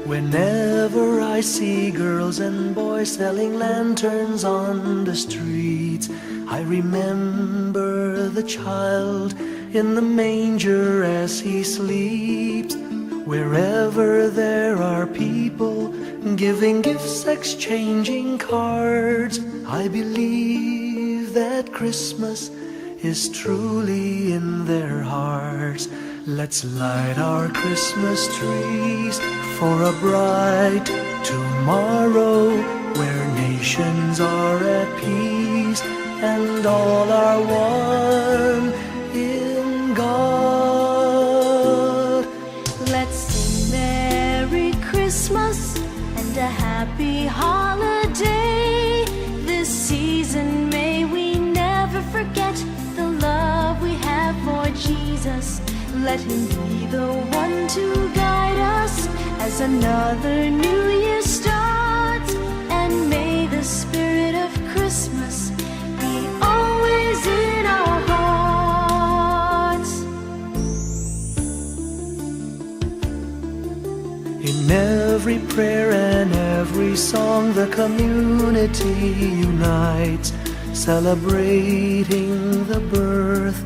Whenever I see girls and boys selling lanterns on the streets, I remember the child in the manger as he sleeps. Wherever there are people giving gifts, exchanging cards, I believe that Christmas is truly in their hearts. Let's light our Christmas trees for a bright tomorrow, where nations are at peace and all are one in God. Let's sing Merry Christmas and a Happy Holiday. This season may we never forget the love we have for Jesus. Let Him be the one to guide us as another new year starts. And may the spirit of Christmas be always in our hearts. In every prayer and every song, the community unites, celebrating the birth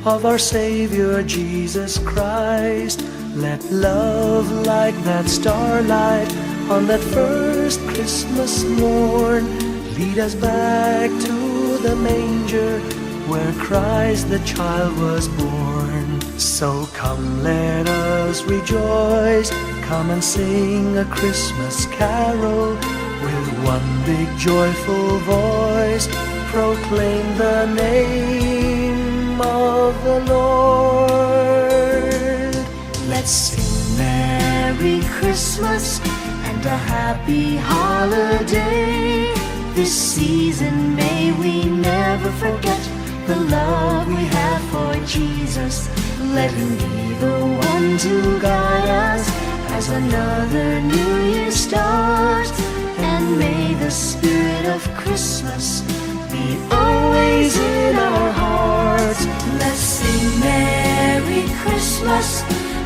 of our Savior Jesus Christ. Let love like that starlight on that first Christmas morn lead us back to the manger where Christ the child was born. So come, let us rejoice, come and sing a Christmas carol with one big joyful voice, proclaim the name of the Lord. Let's sing Merry Christmas and a Happy Holiday. This season may we never forget the love we have for Jesus. Let Him be the one to guide us as another new year starts. And may the spirit of Christmas be always in our hearts. Let's sing Merry Christmas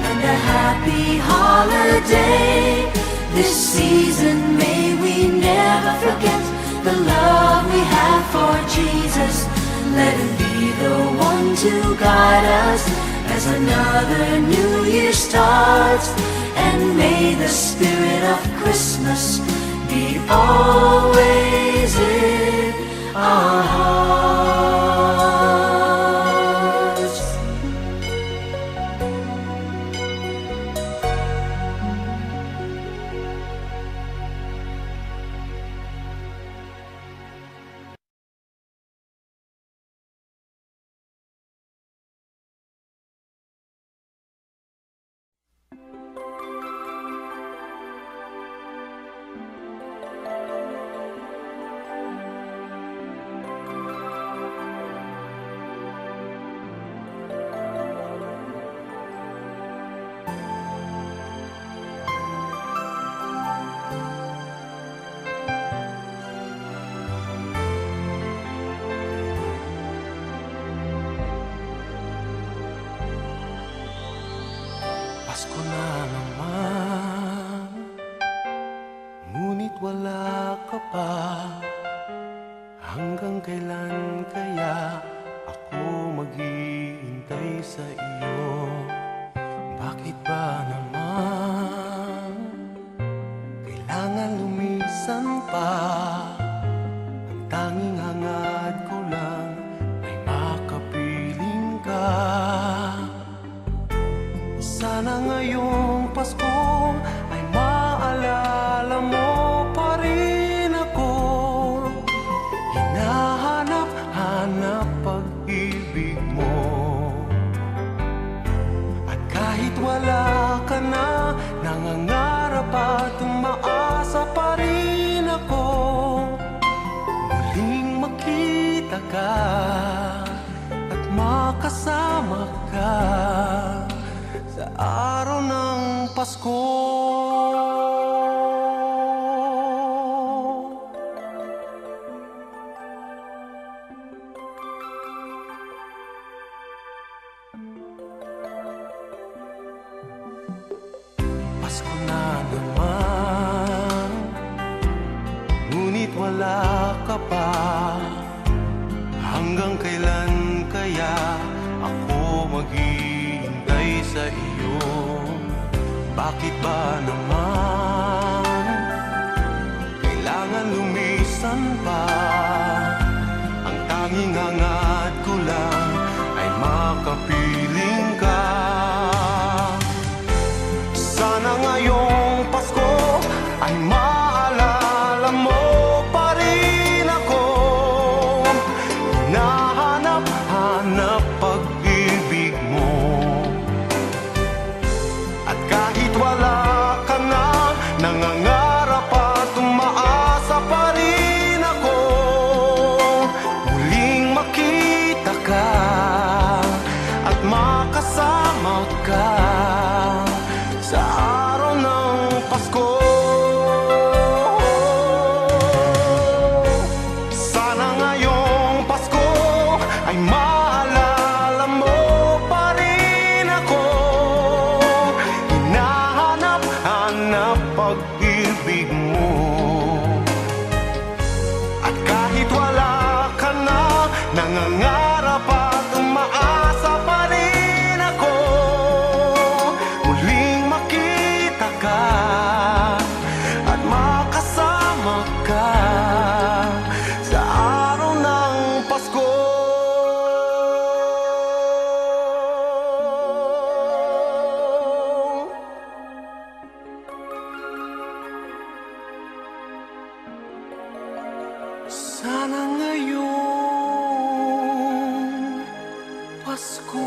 and a Happy Holiday. This season may we never forget the love we have for Jesus. Let Him be the one to guide us as another new year starts. And may the spirit of Christmas be always in our hearts. Pasko na naman, ngunit wala ka pa. Hanggang kailan kaya ako maghihintay sa iyo? Bakit ba naman kailangan lumisan pa? Ang tanging hangad ko lang ay makapiling ka. Sana ngayong Pasko ay maalala mo pa rin ako. Hinahanap-hanap pag-ibig mo. At kahit wala ka na, nangangarap at umaasa pa rin ako. Muling makita ka at makasama ka sa araw ng Pasko. Pasko na naman, ngunit wala ka pa. Hanggang kailan kaya ako maghihintay sa iyo? Bakit ba naman kailangan lumisan pa? Ang tanging hangad ko lang ay makapiling ka. Sana ngayong Pasko ay maalala mo pa rin ako. Hinahanap-hanap pag-ibig mo. At kahit wala ka na, nangangarap at umaasa pa rin ako. Muling makita ka at makasama ka sa araw ng Pasko. Sana ngayong Pasko ay maalala mo pa rin ako. Hinahanap-hanap pag-ibig mo. At kahit wala ka na, nangangarap at umaasa pa rin ako. Muling makita ka at makasama ka sa araw ng Pasko. Sana ngayong Pasko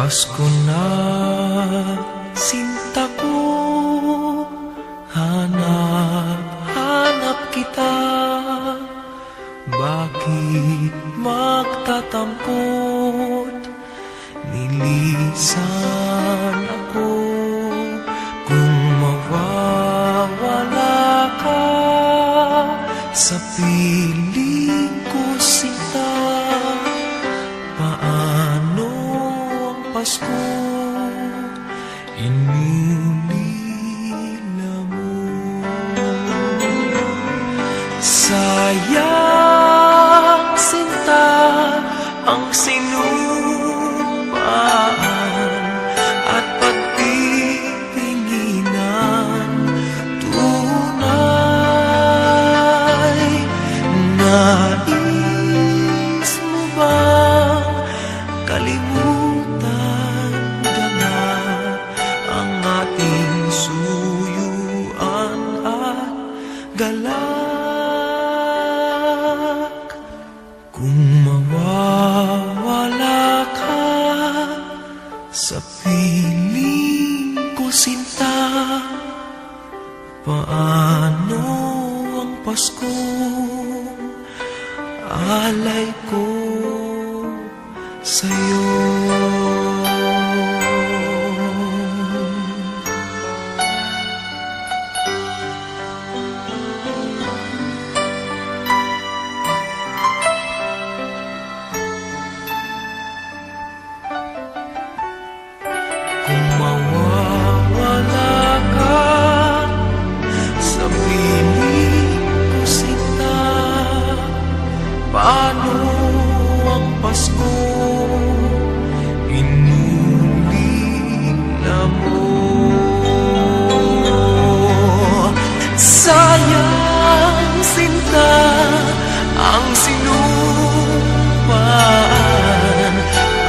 Pasko na, sinta ko, hanap kita. Bakit magtatampot, nilisan ako? Kung mawawala ka, sa piling ko sinta. Paano ang Pasko inulila mo? Sayang sinta ang sinupaan at pagtitinginan. Tunay, nais mo bang kalimutan ka na ang ating suyuan at galak? Kung mawawala ka, sa piling ko sinta. Paano ang Pasko, alay ko sa'yo? Kung mawawala ka, sa piling ko sinta. Paano ang Pasko inulila mo? Sayang sinta ang sinupaan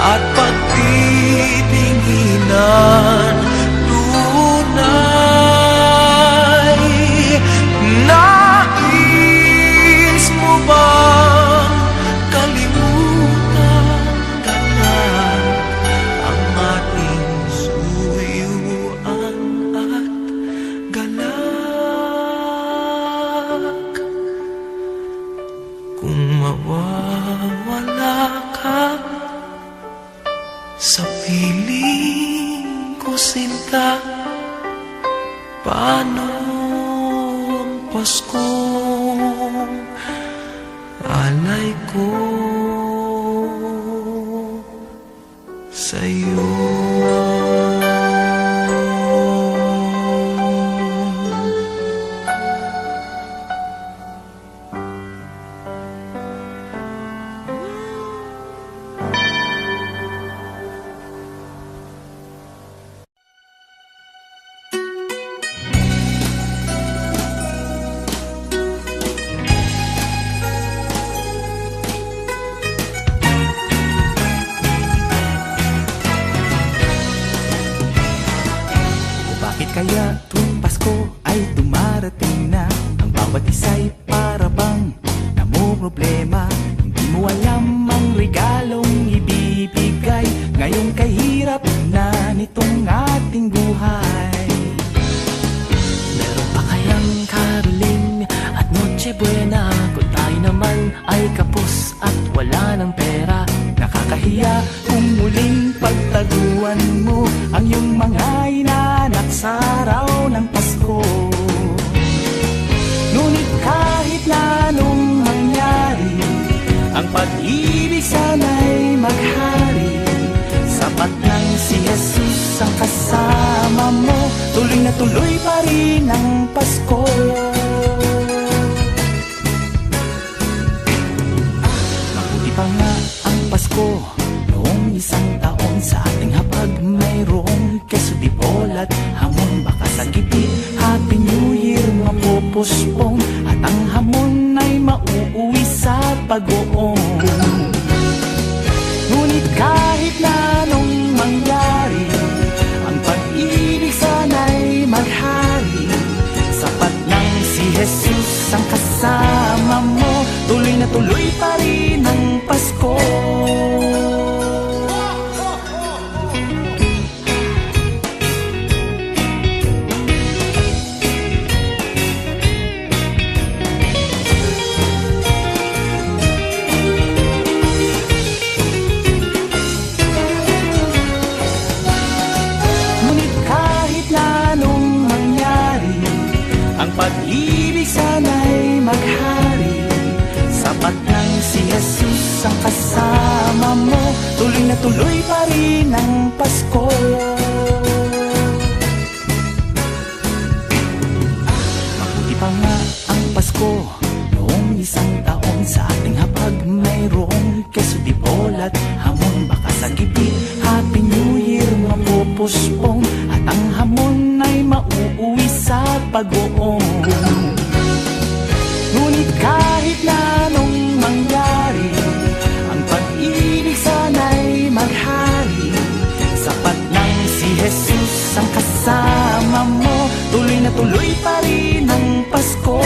at pagtitinginan. Tunay, nais mo bang kalimutan ka na ang ating suyuan at galak? Kung mawawala ka, sa piling ko sinta. Paano ang Pasko, alay ko sa'yo? Bakit kaya tuwing Pasko ay dumarating na? Ang bawat isa'y para bang namumroblema. Hindi mo alam ang regalong ibibigay ngayong kahirap na nitong ating buhay. Meron pa kayang caroling at Noche Buena kung tayo naman ay kapos at wala ng pera? Nakakahiya kung muling pagtaguan mo ang iyong mga inanak sa araw ng Pasko. Ngunit kahit na anong mangyari, ang pag-ibig sana'y maghari. Sapat lang si Jesus ang kasama mo, tuloy na tuloy pa rin ang Pasko. Mabuti pa nga ang Pasko noong isang taon. Sa ating hapag mayroong keso di bolat hamon. Baka sa gitid Happy New Year mapupuspong at ang hamon ay mauuwi sa pag-uong. Ngunit kahit na anong mangyari, ang pag-ibig sana'y maghari. Sapat lang si Jesus ang kasama mo, tuloy na tuloy pa rin ang Pasko. tuloy pa rin ang Pasko. Mabuti pa nga ang Pasko noong isang taon. Sa ating hapag mayroong keso, dibol at hamon. Baka sa gibit Happy New Year mapupuspong, at ang hamon ay mauuwi sa pag-uong. Ngunit kahit na anong mangyari, ang pag-ibig sana'y maghari. Sapat lang si Jesus ang kasama mo, tuloy na tuloy pa rin ang Pasko.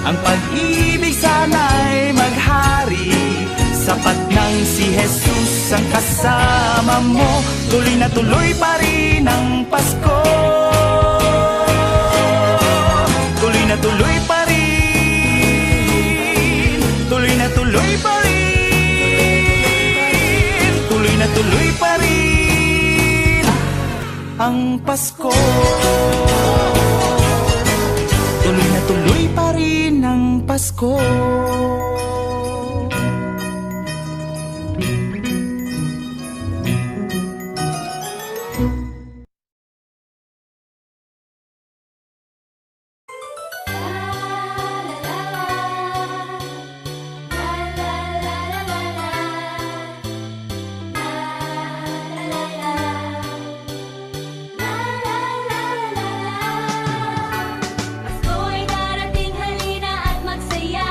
Ang pag-ibig sana'y maghari. Sapat nang si Jesus ang kasama mo, tuloy na tuloy pa rin ang Pasko. Tuloy na tuloy pa rin, tuloy na tuloy pa rin, tuloy na tuloy pa rin ang Pasko. Tuloy na tuloy pa rin ang Pasko. Pasko'y darating, halina at magsaya.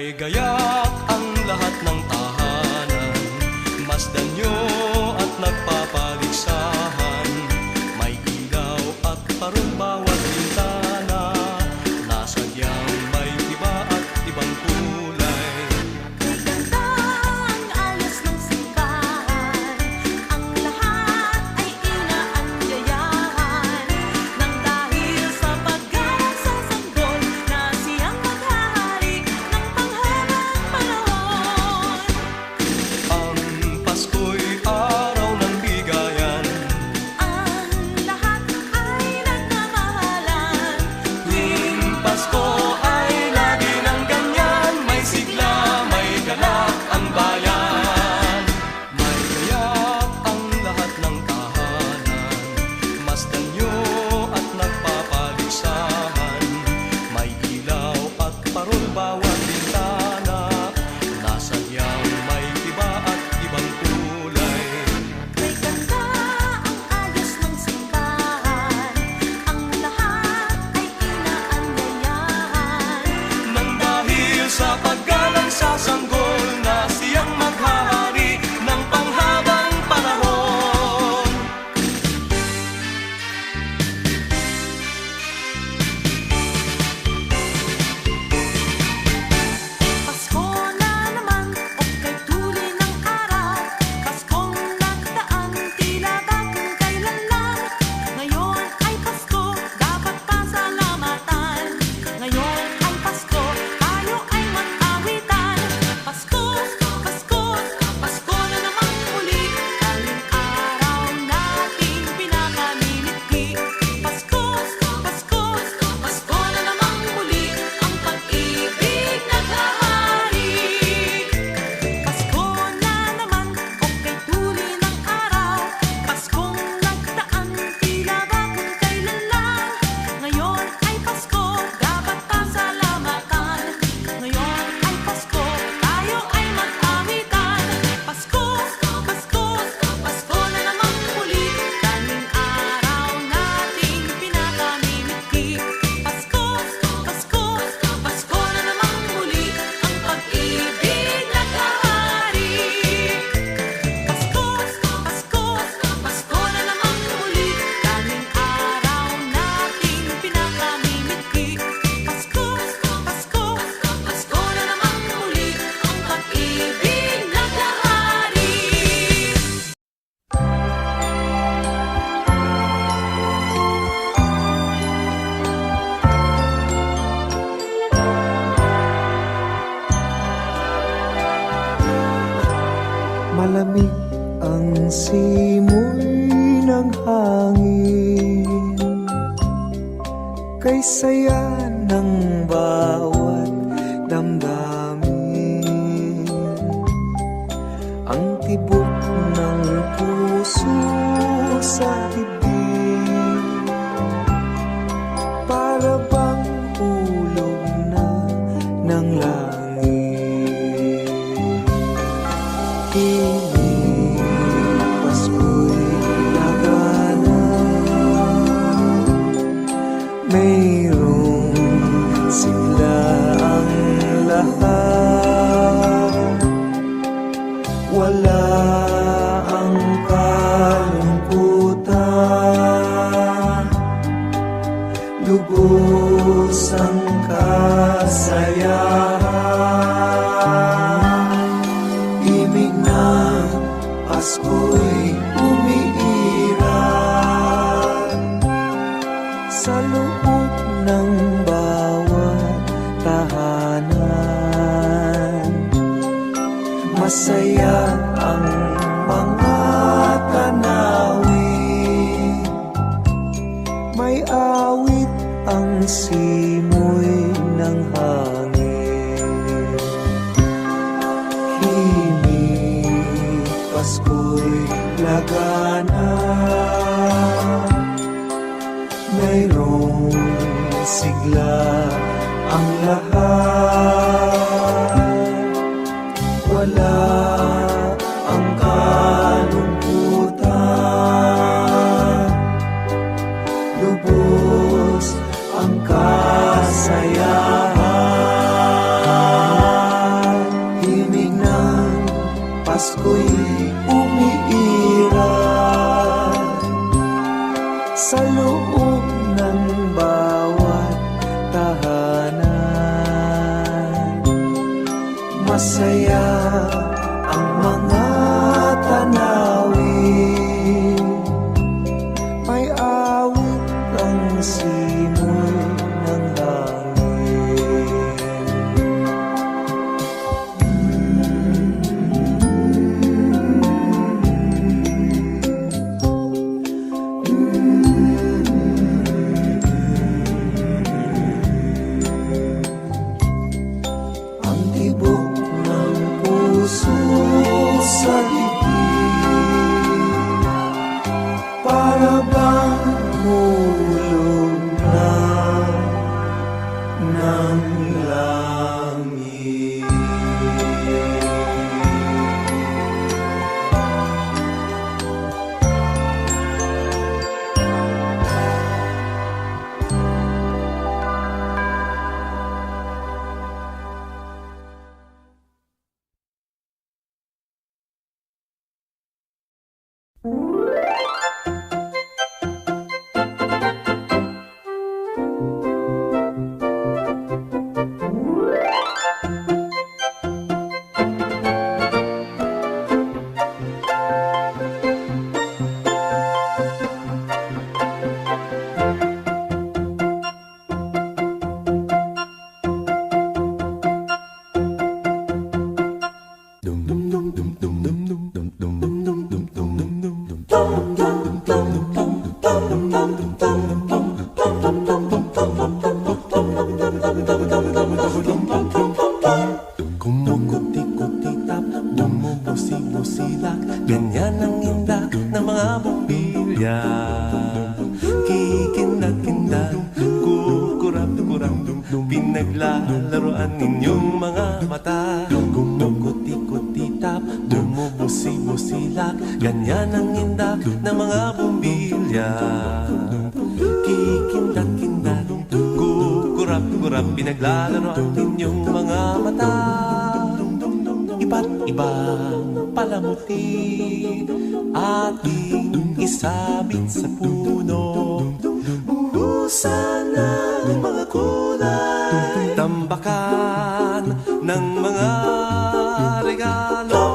May gayak ang lahat ng tahanan, masdan nyo at nagpapaligsahan. May ilaw at parang bawat bintana, nasadyang may iba at ibang kulay. May ganda ang ayos ng simbahan, ang lahat ay inaanyayahan. Nang dahil sa paggalang sa sanggol na siyang maghahari ng panghabang panahon. Ang Pasko'y araw ng bigayan, Ang lahat ay nagmamahalan. tuwing Pasko ay lagi ng ganyan. May sigla, may galak ang bayan. May gayak ang lahat ng tahanan, masdan nyo at nagpapaligsahan. May ilaw at parol bawat bintana, nasadyang may iba at ibang kulay. May ganda ang ayos ng simbahan, ang lahat ay inaanyayahan. Nang dahil sa paggalang sa sanggol na siyang maghahari ng panghabang panahon. Pasko na naman, okay tuli ng araw. Paskong nagdaan, tila ba kung kailan lang. Ngayon ay Pasko, dapat pasalamatan. Ngayon ay Pasko, tayo ay mag-awitan. Pasko, Pasko, Pasko na naman muli. Aling araw nating pinakamimiti. Pasko, Pasko, Pasko na naman muli. Ang pag-ibig naghahari. Pasko na naman, okay tuli ng araw. Paskong nagdaan, tila ba kung kailan lang. Ngayon ay Pasko, dapat pasalamatan. Ngayon ay Pasko, tayo ay mag-awitan. Pasko, Pasko, Pasko na naman muli. Tanging araw nating pinakamimiti. Pasko, Pasko, Pasko na naman muli. Ang pag-ibig naghahari. Pasko, Pasko, Pasko na naman muli. Tanging araw nating pinakamimiti. Pasko, Pasko, Pasko na naman muli. Ang pag-ibig naghahari. Malamig ang simoy ng hangin, kay saya ng bawat damdamin. Ang tibok ng puso sa tibig, para bang hulog na ng langit. Ini Pasko'y lagana, mayroong sigla ang lahat. Wala ang kalungkutan, lubos ang kasayahan. Ibig ng Pasko'y umiiral sa loob ng bawat tahanan. Masaya ang mga tanawin, may awit ang simoy ng hangin. Himig Pasko'y lagana, mayroong sigla ang lahat. Wala ang kalungkutan, lubos ang kasayahan. Pasko'y umiiral sa loob ng bawat tahanan. Masaya ang mga tanawin, may awit ang simoy ng hangin. Ang tibok ng puso sa dibdib, para bang hulog na ng langit. Kumukuti-kutitap, bumubusi-busilak, ganyan ang indak ng mga bumbilya. Kikindag-kindag, kukurap-kurap, pinaglalaroan ninyong mga mata. Kumukuti-kutitap, bumubusi-busilak, ganyan ang indak ng mga bumbilya. Kikindag-kindag, kukurap-kurap, pinaglalaroan ninyong mga mata. Iba't ibang palamuti ating isabit sa puno. Buhusan ng mga kulay, tambakan ng mga regalo.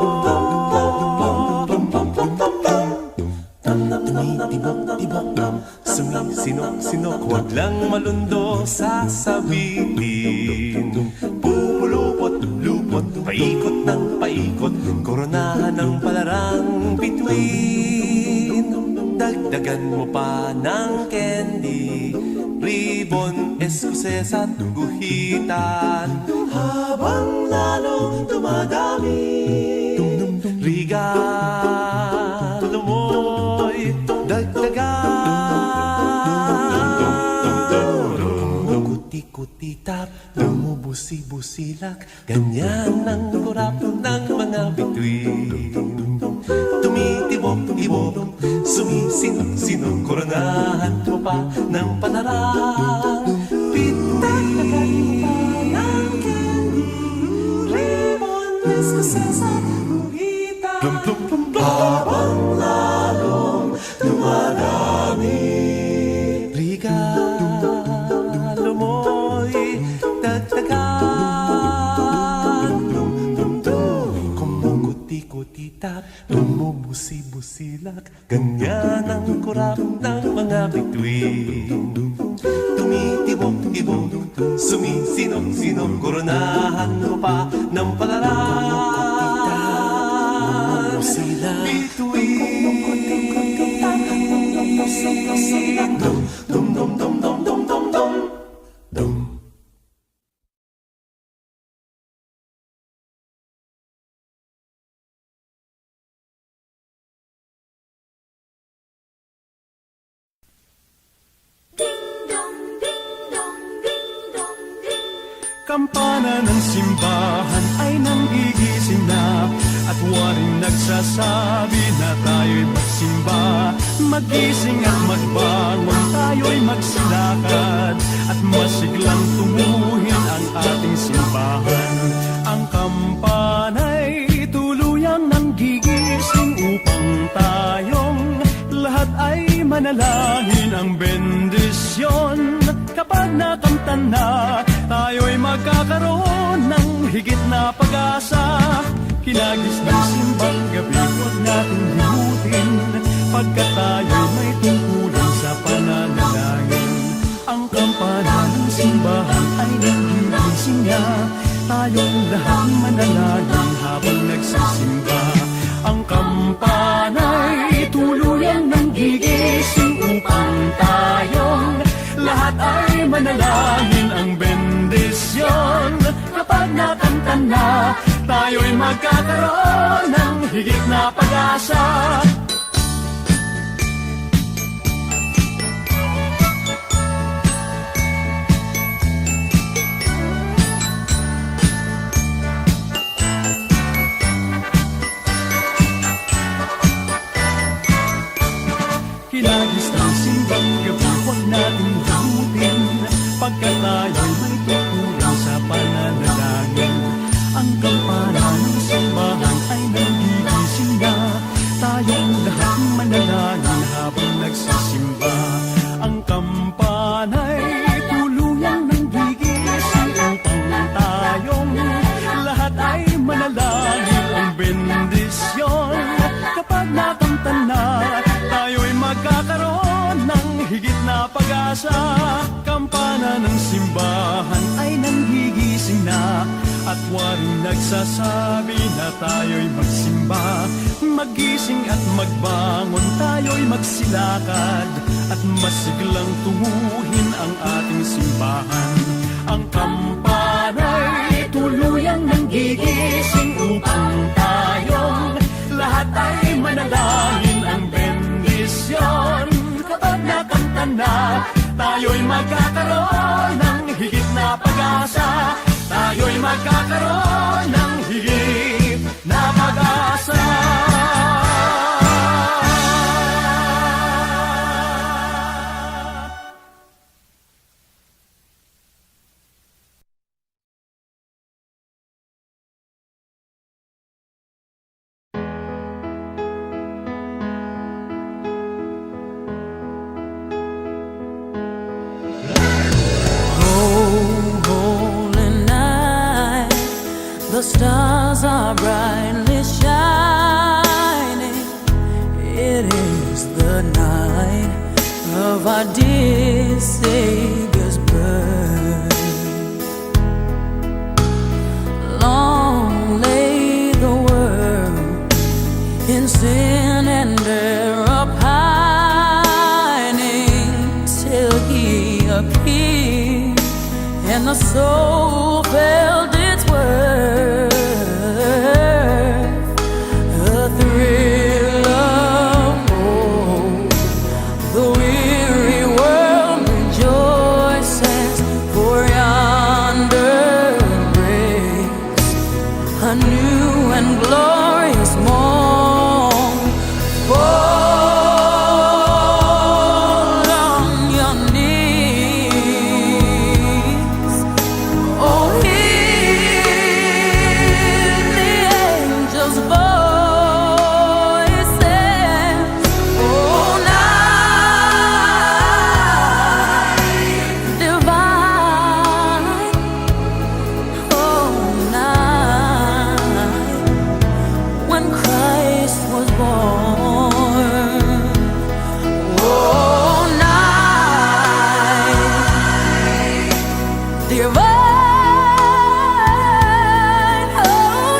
Tumitibok-tibok, sumisinok-sinok, huwag lang malundo sasabihin. Pupulupot-lupot, paikot ng paikot, koronahan ng palarang bituin. Dagdagan mo pa ng candy, ribbon, eskuses at guhitan. Habang lalong dumadami, regalo mo'y dagdagan. Kuti-kuti-tap, bumubusi-busilak, ganyan ang kurap ng mga bituin. Tumitibok-tibok, sumisinok-sinok, koronahan mo pa ng palarang bituin. Ng candy, ribbon, eskuses at guhitan. Habang lalong dumadami, regalo mo'y dagdagan. Kumukuti-kutitap, bumubusi-busilak, ganyan ang kurap ng mga bituin. Tumitibok-tibok, sumisinok-sinok, koronahan mo pa ng palarang bituin. Dum-dum-dum-dum-dum-dum-dum. Kampana ng simbahan ay nanggigising na, at waring nagsasabi na tayo'y magsimba. Magising at magbangon, tayo'y magsilakad, at masiglang tumuhin ang ating simbahan. Ang kampana'y tuluyang nang nakamtan na, tayo'y magkakaroon ng higit na pag-asa. Hinagis ng simbang gabi, huwag natin limutin, pagkat tayo'y may tungkulin sa pananalangin. Ang kampana ng simbahan ay nagigising niya, tayong lahat manalangin habang nagsisimba. Ang kampana'y tuluyang nanggigising upang tayong lahat ay manalangin. Ang bendisyon kapag nakanta na, tayo'y magkakaroon ng higit na pag-asa. Hinagis ng simbang gabi, huwag natin limutin, pagkat tayo'y may tungkulin sa pananalangin. Ang kampana ng simbahan ay nagigising na, tayong lahat manalangin habang nagsisimba. Ang kampana'y tuluyang nanggigising upang tayong lahat ay manalangin. Ang bendisyon kapag nakamta na, tayo'y magkakaroon ng higit na pag-asa. Kampana ng simbahan ay nanggigising na, at waring nagsasabi na tayo'y magsimba. Magising at magbangon, tayo'y magsilakad, at masiglang tunguhin ang ating simbahan. Ang kampana'y tuluyang nanggigising upang tayong lahat ay manalangin. Ang bendisyon kapag nakanta na, tayo'y magkakaroon ng higit na pag-asa. Tayo'y magkakaroon ng higit na pag-asa. The stars are brightly shining. It is the night of our dear Savior's birth. Long lay the world in sin and error pining, till He appeared and the soul felt its worth. A thrill of hope, the weary world rejoices, for yonder breaks a new and glorious morn. Fall on your knees, oh, hear the angels' voices. Oh, night divine, oh, night when Christ was born. Oh, night divine, oh,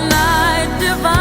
night divine.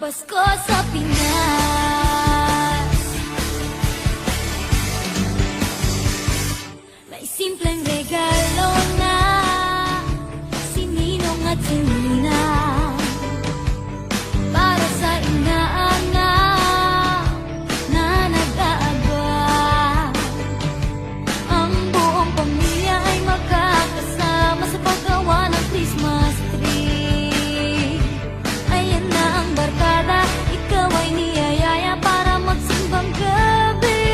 Pasko sa Pinas. May simpleng regalo na si Ninong at si Nina para sa inaanak na nag-aabang. Ang buong pamilya ay magkakasama sa paggawa ng Christmas tree. Ayan na ang barkada, ikaw ay niyayaya para magsimbang gabi.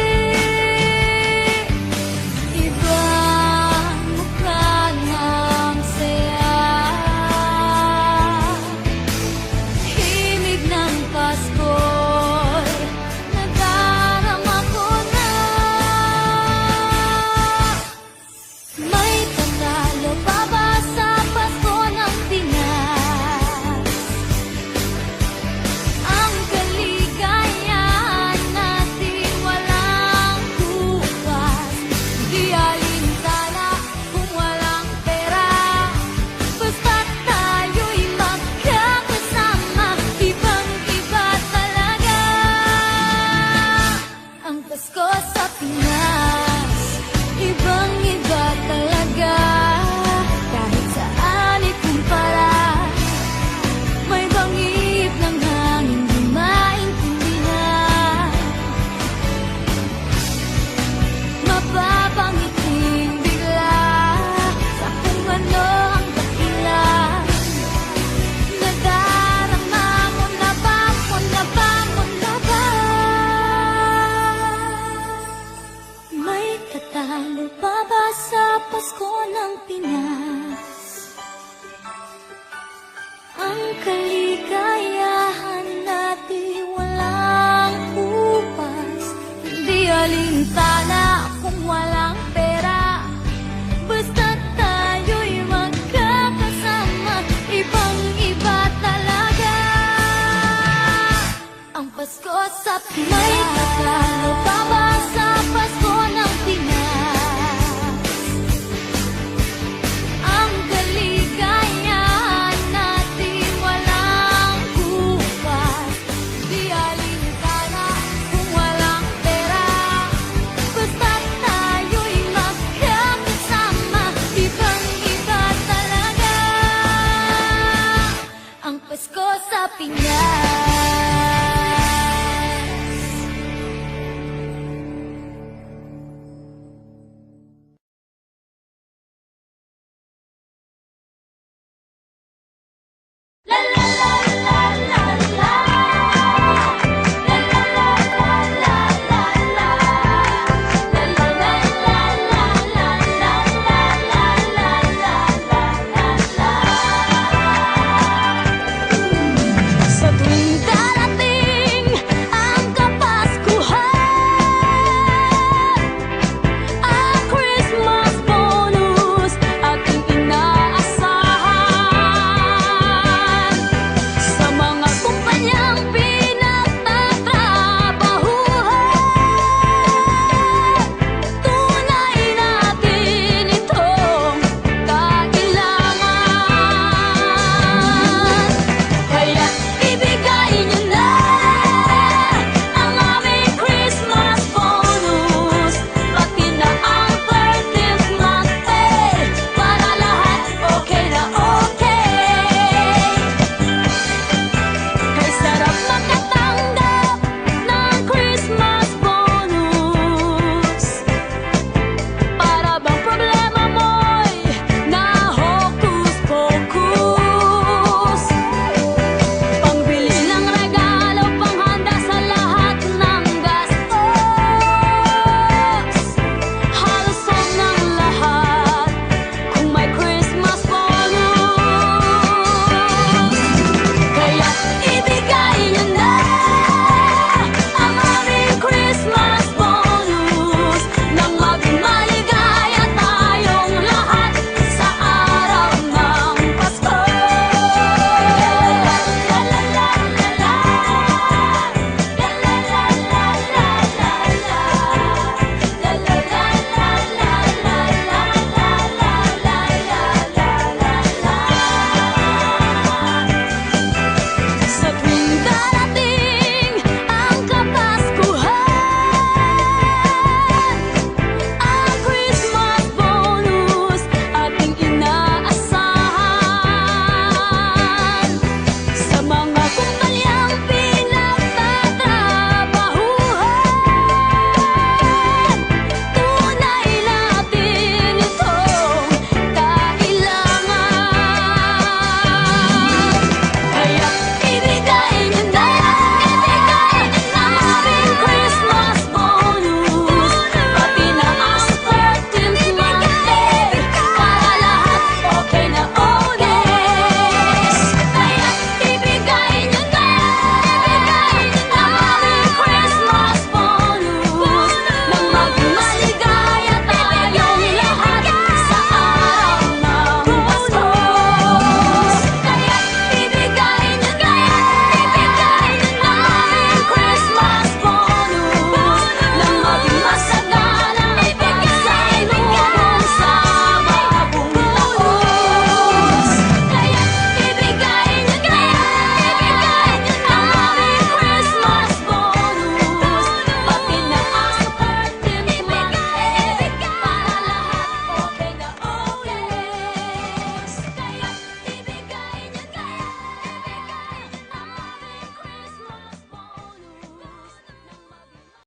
Ibang mukha ng saya, himig ng Pasko'y nadarama ko na. May panalo pa ba sa Pasko ng Pinas? Ang kaligayahan natin walang bukas, di alintana kung walang pera. Basta't tayo'y magkakasama, ibang-iba talaga ang Pasko sa Pinas. Ibang-iba talaga, kahit saan ikumpara. May bangib ng hangin di maintindihan, mapapangiting bigla sa kung ano ang dahilan. Nadarama mo na ba, mo na ba, mo na ba? May tatalo pa ba sa Pasko ng Pinas? Ang kaligayahan natin walang upas, hindi alintana kung walang pera. Basta't tayo'y magkakasama, ibang-iba talaga ang Pasko sa Pinas. May tatalo pa ba sa Pasko ng Pinas? Ang kaligayahan natin walang bukas, di alintana kung walang pera. Basta't tayo'y magkakasama, ibang-iba talaga ang Pasko sa Pinas.